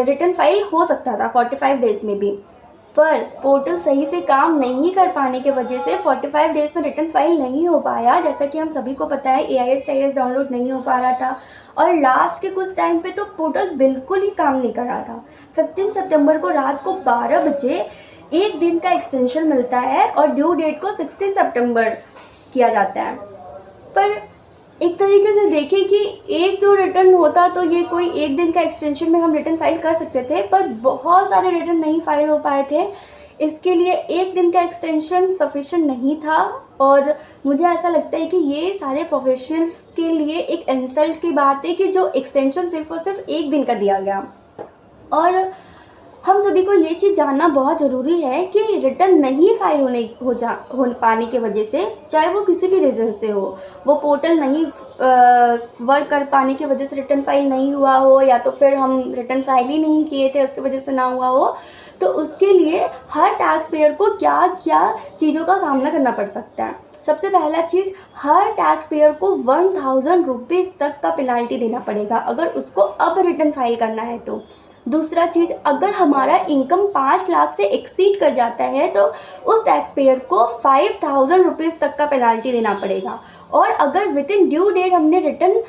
Return file हो सकता था 45 डेज़ में भी, पर पोर्टल सही से काम नहीं कर पाने की वजह से 45 डेज़ में रिटर्न फाइल नहीं हो पाया। जैसा कि हम सभी को पता है, AIS डाउनलोड नहीं हो पा रहा था और लास्ट के कुछ टाइम पे तो पोर्टल बिल्कुल ही काम नहीं कर रहा था। 15 सितंबर को रात को 12 बजे एक दिन का एक्सटेंशन मिलता है और ड्यू डेट को 16 सितंबर किया जाता है। पर एक तरीके से देखें कि एक दो रिटर्न होता तो ये कोई एक दिन का एक्सटेंशन में हम रिटर्न फाइल कर सकते थे, पर बहुत सारे रिटर्न नहीं फाइल हो पाए थे। इसके लिए एक दिन का एक्सटेंशन सफिशिएंट नहीं था और मुझे ऐसा लगता है कि ये सारे प्रोफेशनल्स के लिए एक इंसल्ट की बात है कि जो एक्सटेंशन सिर्फ और सिर्फ एक दिन का दिया गया। और हम सभी को ये चीज़ जानना बहुत ज़रूरी है कि रिटर्न नहीं फाइल हो पाने की वजह से, चाहे वो किसी भी रीज़न से हो, वो पोर्टल नहीं वर्क कर पाने की वजह से रिटर्न फाइल नहीं हुआ हो, या तो फिर हम रिटर्न फाइल ही नहीं किए थे उसकी वजह से ना हुआ हो, तो उसके लिए हर टैक्स पेयर को क्या क्या चीज़ों का सामना करना पड़ सकता है। सबसे पहला चीज़, हर टैक्स पेयर को 1000 रुपीज़ तक का पेनाल्टी देना पड़ेगा अगर उसको अब रिटर्न फाइल करना है तो। दूसरा चीज़, अगर हमारा इनकम 5 लाख से एक्सीड कर जाता है तो उस टैक्स पेयर को 5000 रुपीज़ तक का पेनाल्टी देना पड़ेगा। और अगर विद इन ड्यू डेट हमने रिटर्न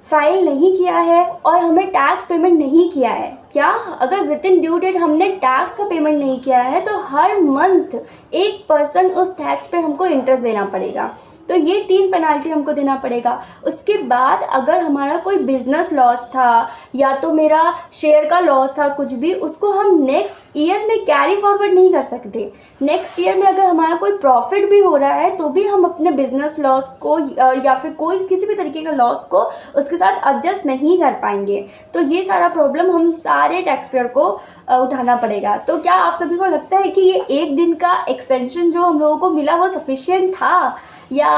फाइल नहीं किया है और हमें टैक्स पेमेंट नहीं किया है, क्या अगर विद इन ड्यू डेट हमने टैक्स का पेमेंट नहीं किया है तो हर मंथ 1% उस टैक्स पे हमको इंटरेस्ट देना पड़ेगा। तो ये 3 पेनाल्टी हमको देना पड़ेगा। उसके बाद अगर हमारा कोई बिजनेस लॉस था या तो मेरा शेयर का लॉस था कुछ भी, उसको हम नेक्स्ट ईयर में कैरी फॉरवर्ड नहीं कर सकते। नेक्स्ट ईयर में अगर हमारा कोई प्रॉफिट भी हो रहा है तो भी हम अपने बिजनेस लॉस को या फिर कोई किसी भी तरीके का लॉस को उसके साथ एडजस्ट नहीं कर पाएंगे। तो ये सारा प्रॉब्लम हम सारे टैक्स पेयर को उठाना पड़ेगा। तो क्या आप सभी को लगता है कि ये एक दिन का एक्सटेंशन जो हम लोगों को मिला वो सफिशिएंट था, या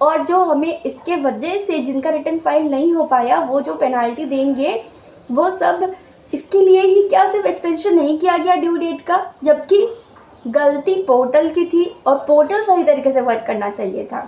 और जो हमें इसके वजह से जिनका रिटर्न फाइल नहीं हो पाया वो जो पेनाल्टी देंगे वो सब इसके लिए ही क्या सिर्फ एक्सटेंशन नहीं किया गया ड्यू डेट का, जबकि गलती पोर्टल की थी और पोर्टल सही तरीके से वर्क करना चाहिए था।